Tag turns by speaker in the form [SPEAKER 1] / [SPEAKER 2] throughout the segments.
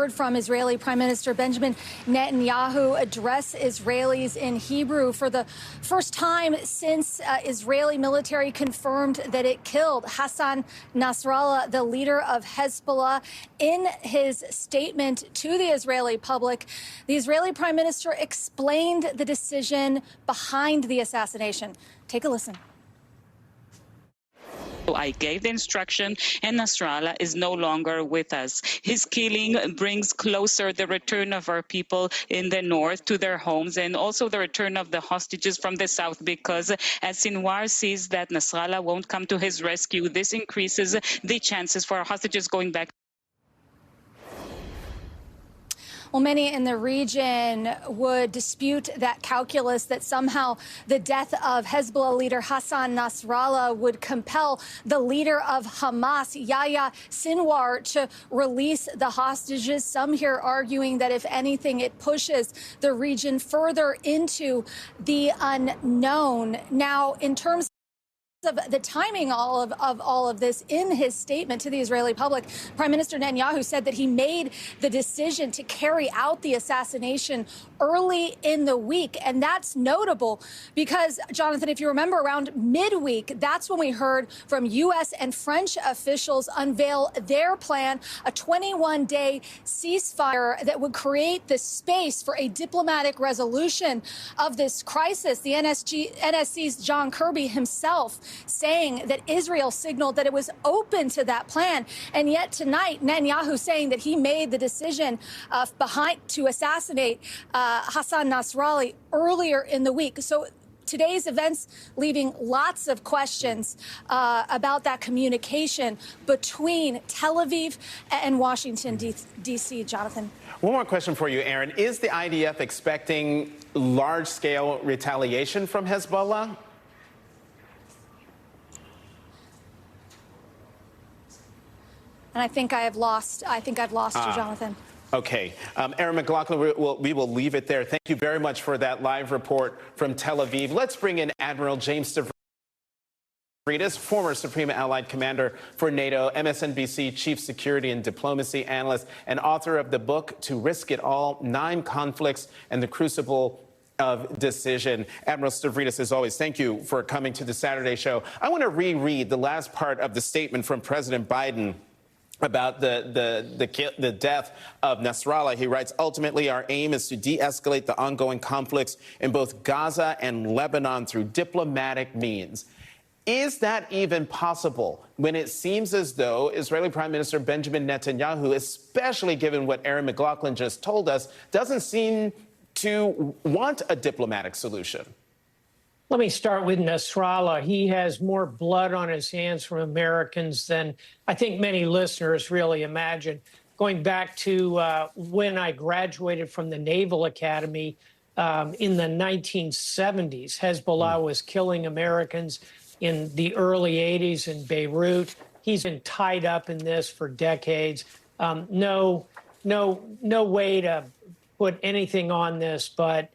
[SPEAKER 1] heard from Israeli Prime Minister Benjamin Netanyahu address Israelis in Hebrew for the first time since Israeli military confirmed that it killed Hassan Nasrallah, the leader of Hezbollah. In his statement to the Israeli public, the Israeli Prime Minister explained the decision behind the assassination. Take a listen.
[SPEAKER 2] I gave the instruction, and Nasrallah is no longer with us. His killing brings closer the return of our people in the north to their homes, and also the return of the hostages from the south, because as Sinwar sees that Nasrallah won't come to his rescue, this increases the chances for our hostages going back.
[SPEAKER 1] Well, many in the region would dispute that calculus that somehow the death of Hezbollah leader Hassan Nasrallah would compel the leader of Hamas, Yahya Sinwar, to release the hostages. Some here arguing that, if anything, it pushes the region further into the unknown. Now, in terms of the timing of all of this, in his statement to the Israeli public, Prime Minister Netanyahu said that he made the decision to carry out the assassination early in the week. And that's notable because, Jonathan, if you remember, around midweek, that's when we heard from U.S. and French officials unveil their plan, a 21-day ceasefire that would create the space for a diplomatic resolution of this crisis. The NSC's John Kirby himself saying that Israel signaled that it was open to that plan. And yet tonight, Netanyahu saying that he made the decision to assassinate Hassan Nasrallah earlier in the week. So today's events leaving lots of questions about that communication between Tel Aviv and Washington, D.C. Jonathan.
[SPEAKER 3] One more question for you, Aaron. Is the IDF expecting large-scale retaliation from Hezbollah?
[SPEAKER 1] And I think I've lost you, Jonathan.
[SPEAKER 3] Okay. Aaron McLaughlin, we will leave it there. Thank you very much for that live report from Tel Aviv. Let's bring in Admiral James Stavridis, former Supreme Allied Commander for NATO, MSNBC Chief Security and Diplomacy Analyst, and author of the book To Risk It All, 9 Conflicts and the Crucible of Decision. Admiral Stavridis, as always, thank you for coming to the Saturday show. I want to reread the last part of the statement from President Biden about the death of Nasrallah. He writes, ultimately, our aim is to de-escalate the ongoing conflicts in both Gaza and Lebanon through diplomatic means. Is that even possible when it seems as though Israeli Prime Minister Benjamin Netanyahu, especially given what Aaron McLaughlin just told us, doesn't seem to want a diplomatic solution?
[SPEAKER 4] Let me start with Nasrallah. He has more blood on his hands from Americans than I think many listeners really imagine. Going back to when I graduated from the Naval Academy in the 1970s, Hezbollah was killing Americans in the early 80s in Beirut. He's been tied up in this for decades. No way to put anything on this, but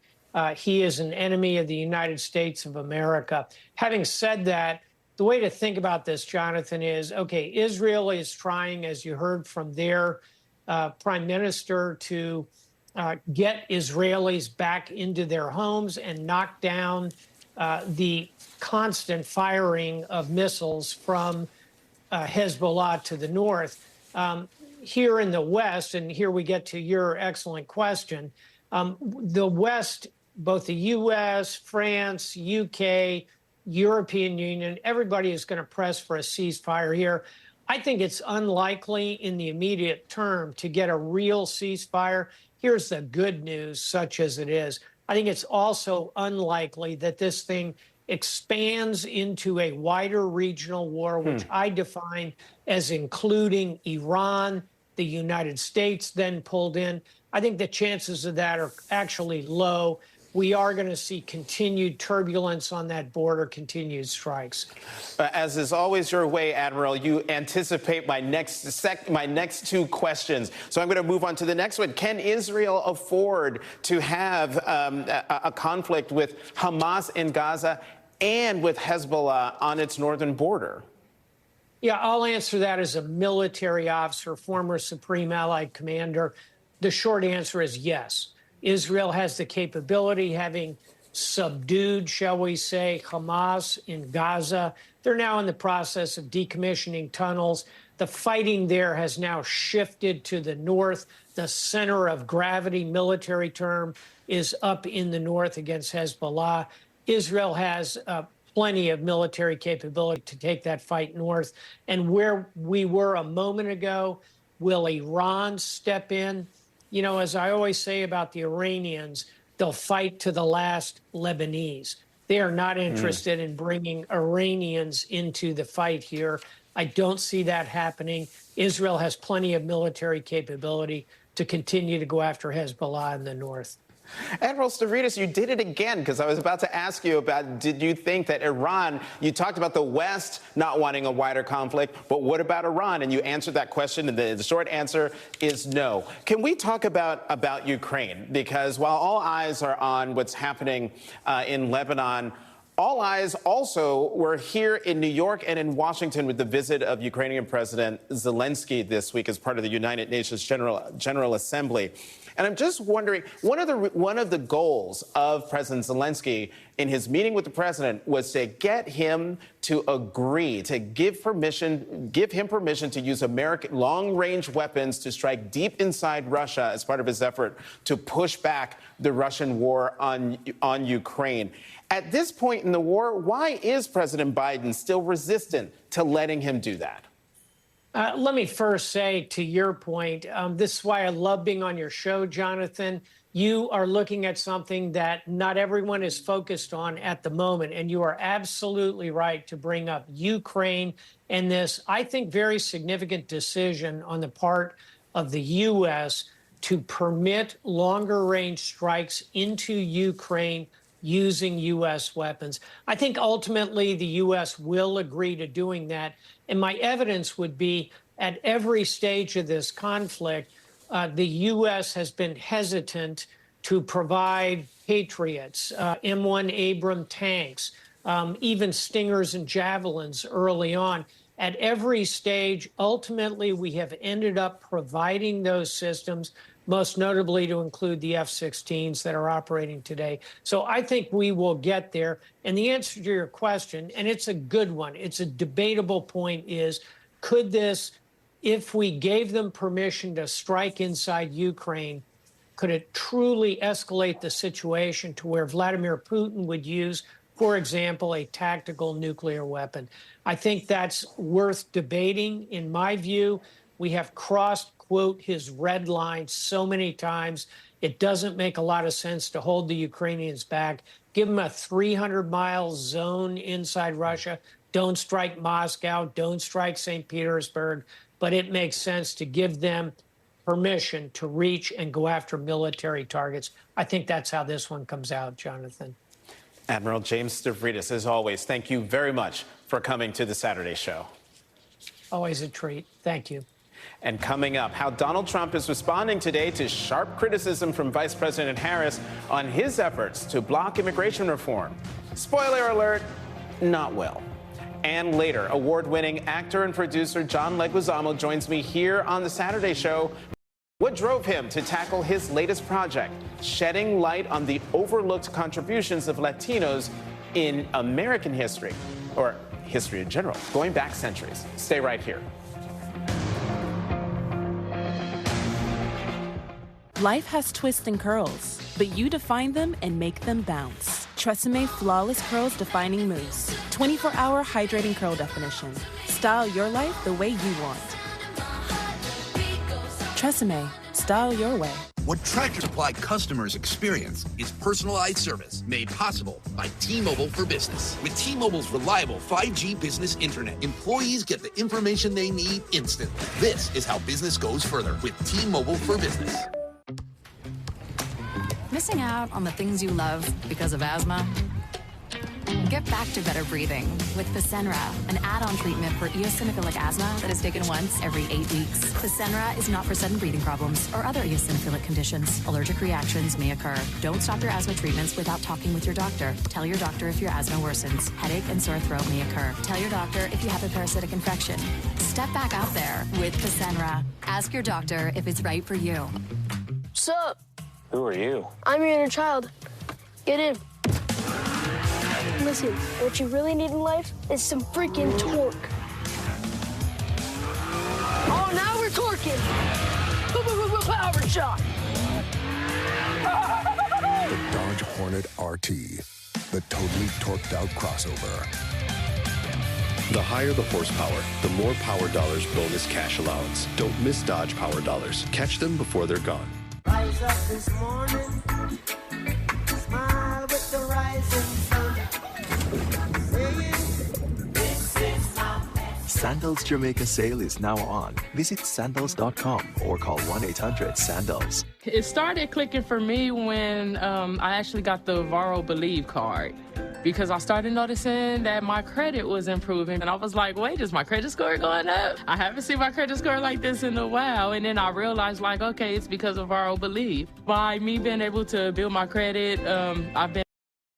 [SPEAKER 4] he is an enemy of the United States of America. Having said that, the way to think about this, Jonathan, is, okay, Israel is trying, as you heard from their prime minister, to get Israelis back into their homes and knock down the constant firing of missiles from Hezbollah to the north. Here in the West, and here we get to your excellent question, the West, both the U.S., France, U.K., European Union, everybody is going to press for a ceasefire here. I think it's unlikely in the immediate term to get a real ceasefire. Here's the good news, such as it is. I think it's also unlikely that this thing expands into a wider regional war, which I define as including Iran, the United States then pulled in. I think the chances of that are actually low. We are going to see continued turbulence on that border, continued strikes.
[SPEAKER 3] As is always your way, Admiral, you anticipate my next two questions. So I'm going to move on to the next one. Can Israel afford to have a conflict with Hamas in Gaza and with Hezbollah on its northern border?
[SPEAKER 4] Yeah, I'll answer that as a military officer, former Supreme Allied Commander. the short answer is yes. Israel has the capability, having subdued, shall we say, Hamas in Gaza. They're now in the process of decommissioning tunnels. The fighting there has now shifted to the north. The center of gravity, military term, is up in the north against Hezbollah. Israel has plenty of military capability to take that fight north. And where we were a moment ago, will Iran step in? You know, as I always say about the Iranians, they'll fight to the last Lebanese. They are not interested in bringing Iranians into the fight here. I don't see that happening. Israel has plenty of military capability to continue to go after Hezbollah in the north.
[SPEAKER 3] Admiral Stavridis, you did it again, because I was about to ask you about, did you think that Iran, you talked about the West not wanting a wider conflict, but what about Iran? And you answered that question, and the short answer is no. Can we talk about Ukraine? Because while all eyes are on what's happening in Lebanon, all eyes also were here in New York and in Washington with the visit of Ukrainian President Zelensky this week as part of the United Nations General Assembly. And I'm just wondering, one of the goals of President Zelensky in his meeting with the president was to get him to agree, to give him permission to use American long-range weapons to strike deep inside Russia as part of his effort to push back the Russian war on Ukraine. At this point in the war, why is President Biden still resistant to letting him do that?
[SPEAKER 4] Let me first say, to your point, this is why I love being on your show, Jonathan. You are looking at something that not everyone is focused on at the moment, and you are absolutely right to bring up Ukraine and this, I think, very significant decision on the part of the U.S. to permit longer-range strikes into Ukraine using U.S. weapons. I think ultimately the U.S. will agree to doing that. And my evidence would be at every stage of this conflict, the U.S. has been hesitant to provide Patriots, M1 Abrams tanks, even Stingers and Javelins early on. At every stage, ultimately, we have ended up providing those systems, most notably to include the F-16s that are operating today. So I think we will get there. And the answer to your question, and it's a good one, it's a debatable point, is could this, if we gave them permission to strike inside Ukraine, could it truly escalate the situation to where Vladimir Putin would use, for example, a tactical nuclear weapon? I think that's worth debating. In my view, we have crossed, quote, his red line so many times. It doesn't make a lot of sense to hold the Ukrainians back. Give them a 300-mile zone inside Russia. Don't strike Moscow. Don't strike St. Petersburg. But it makes sense to give them permission to reach and go after military targets. I think that's how this one comes out, Jonathan.
[SPEAKER 3] Admiral James Stavridis, as always, thank you very much for coming to the Saturday show.
[SPEAKER 4] Always a treat. Thank you.
[SPEAKER 3] And coming up, how Donald Trump is responding today to sharp criticism from Vice President Harris on his efforts to block immigration reform. Spoiler alert, not well. And later, award-winning actor and producer John Leguizamo joins me here on the Saturday show. What drove him to tackle his latest project, shedding light on the overlooked contributions of Latinos in American history, or history in general, going back centuries. Stay right here.
[SPEAKER 5] Life has twists and curls, but you define them and make them bounce. TRESemmé Flawless Curls Defining Mousse. 24-hour hydrating curl definition. Style your life the way you want. TRESemmé. Style your way.
[SPEAKER 6] What Tractor Supply customers experience is personalized service made possible by T-Mobile for Business. With T-Mobile's reliable 5G business internet, employees get the information they need instantly. This is how business goes further with T-Mobile for Business.
[SPEAKER 7] Missing out on the things you love because of asthma? Get back to better breathing with Fasenra, an add-on treatment for eosinophilic asthma that is taken once every 8 weeks. Fasenra is not for sudden breathing problems or other eosinophilic conditions. Allergic reactions may occur. Don't stop your asthma treatments without talking with your doctor. Tell your doctor if your asthma worsens. Headache and sore throat may occur. Tell your doctor if you have a parasitic infection. Step back out there with Fasenra. Ask your doctor if it's right for you.
[SPEAKER 8] What's up?
[SPEAKER 9] Who are you?
[SPEAKER 8] I'm your inner child. Get in. Listen, what you really need in life is some freaking torque. Oh, now we're torquing. Power shot.
[SPEAKER 10] The Dodge Hornet RT, the totally torqued out crossover.
[SPEAKER 11] The higher the horsepower, the more Power Dollars bonus cash allowance. Don't miss Dodge Power Dollars. Catch them before they're gone.
[SPEAKER 12] Rise up this morning, smile with the rising sun. This is my
[SPEAKER 13] Sandals Jamaica sale is now on. Visit sandals.com or call 1-800-SANDALS.
[SPEAKER 14] It started clicking for me when I actually got the Varro Believe card, because I started noticing that my credit was improving. And I was like, wait, is my credit score going up? I haven't seen my credit score like this in a while. And then I realized, like, okay, it's because of Varro Believe. By me being able to build my credit, I've been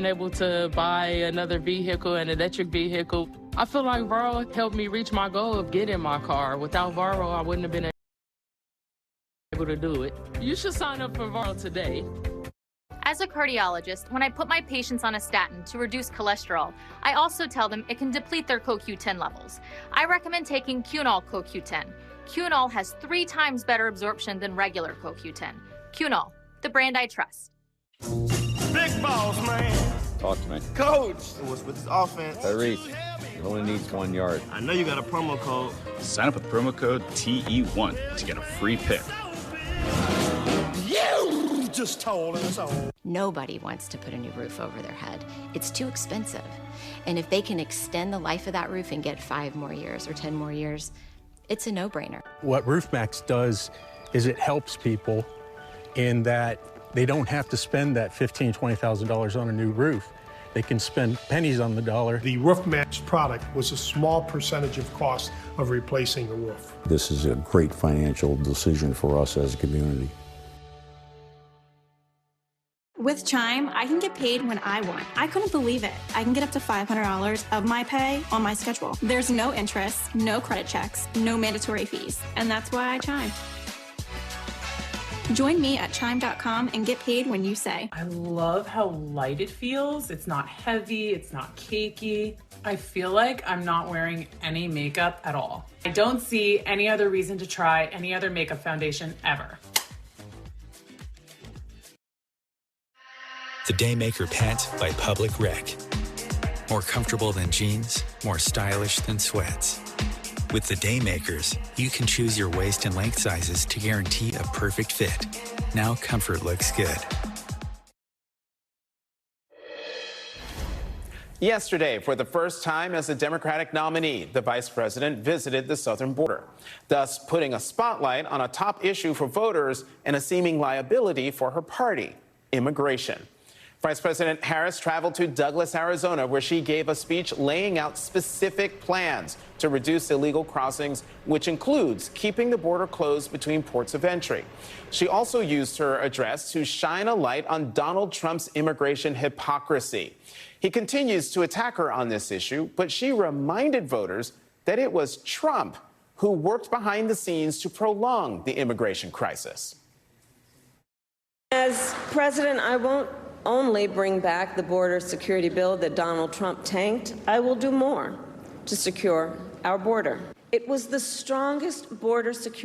[SPEAKER 14] able to buy another vehicle, an electric vehicle. I feel like Varro helped me reach my goal of getting my car. Without Varro, I wouldn't have been able to do it. You should sign up for Varro today.
[SPEAKER 15] As a cardiologist, when I put my patients on a statin to reduce cholesterol, I also tell them it can deplete their CoQ10 levels. I recommend taking Cunol CoQ10. Cunol has 3 times better absorption than regular CoQ10. Cunol, the brand I trust.
[SPEAKER 16] Big boss, man.
[SPEAKER 17] Talk to me.
[SPEAKER 16] Coach, what's with this offense?
[SPEAKER 17] Tyrese, he only needs 1 yard.
[SPEAKER 16] I know you got a promo code.
[SPEAKER 18] Sign up with promo code TE1 to get a free pick.
[SPEAKER 16] You just told us all.
[SPEAKER 19] Nobody wants to put a new roof over their head. It's too expensive. And if they can extend the life of that roof and get 5 more years or 10 more years, it's a no-brainer.
[SPEAKER 20] What RoofMax does is it helps people in that they don't have to spend that $15,000, $20,000 on a new roof. They can spend pennies on the dollar.
[SPEAKER 21] The RoofMax product was a small percentage of cost of replacing a roof.
[SPEAKER 22] This is a great financial decision for us as a community.
[SPEAKER 23] With Chime, I can get paid when I want. I couldn't believe it. I can get up to $500 of my pay on my schedule. There's no interest, no credit checks, no mandatory fees. And that's why I Chime. Join me at chime.com and get paid when you say.
[SPEAKER 24] I love how light it feels. It's not heavy, it's not cakey. I feel like I'm not wearing any makeup at all. I don't see any other reason to try any other makeup foundation ever.
[SPEAKER 25] The Daymaker pant by Public Rec. More comfortable than jeans, more stylish than sweats. With the Daymakers, you can choose your waist and length sizes to guarantee a perfect fit. Now comfort looks good.
[SPEAKER 3] Yesterday, for the first time as a Democratic nominee, the vice president visited the southern border, thus putting a spotlight on a top issue for voters and a seeming liability for her party, immigration. Vice President Harris traveled to Douglas, Arizona, where she gave a speech laying out specific plans to reduce illegal crossings, which includes keeping the border closed between ports of entry. She also used her address to shine a light on Donald Trump's immigration hypocrisy. He continues to attack her on this issue, but she reminded voters that it was Trump who worked behind the scenes to prolong the immigration crisis.
[SPEAKER 26] As president, I won't only bring back the border security bill that Donald Trump tanked. I will do more to secure our border. It was the strongest border security